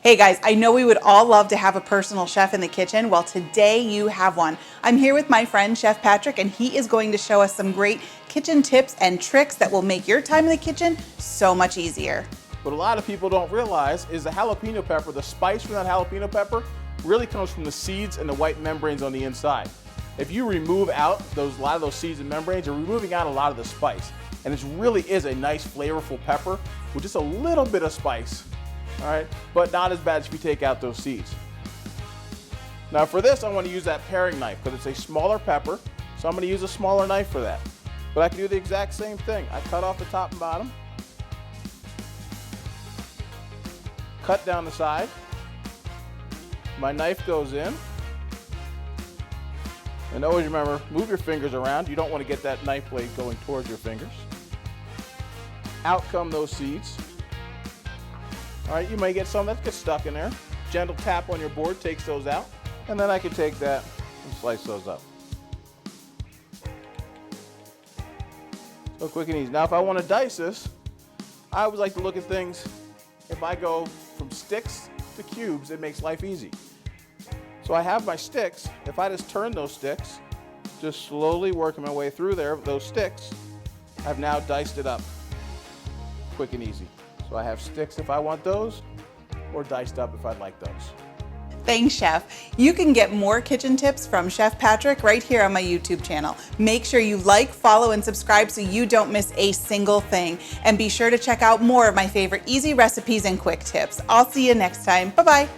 Hey guys, I know we would all love to have a personal chef in the kitchen. Well, today you have one. I'm here with my friend Chef Patrick, and he is going to show us some great kitchen tips and tricks that will make your time in the kitchen so much easier. What a lot of people don't realize is the jalapeno pepper, the spice from that jalapeno pepper really comes from the seeds and the white membranes on the inside. If you remove out a lot of those seeds and membranes, you're removing out a lot of the spice. And it really is a nice flavorful pepper with just a little bit of spice. All right, but not as bad as if you take out those seeds. Now for this, I want to use that paring knife because it's a smaller pepper, so I'm going to use a smaller knife for that. But I can do the exact same thing. I cut off the top and bottom, cut down the side, my knife goes in, and always remember, move your fingers around. You don't want to get that knife blade going towards your fingers. Out come those seeds. All right, you may get some that gets stuck in there. Gentle tap on your board takes those out. And then I can take that and slice those up. So quick and easy. Now if I want to dice this, I always like to look at things. If I go from sticks to cubes, it makes life easy. So I have my sticks. If I just turn those sticks, just slowly working my way through there, those sticks, I've now diced it up. Quick and easy. So I have sticks if I want those, or diced up if I'd like those. Thanks, Chef. You can get more kitchen tips from Chef Patrick right here on my YouTube channel. Make sure you like, follow, and subscribe so you don't miss a single thing. And be sure to check out more of my favorite easy recipes and quick tips. I'll see you next time. Bye-bye.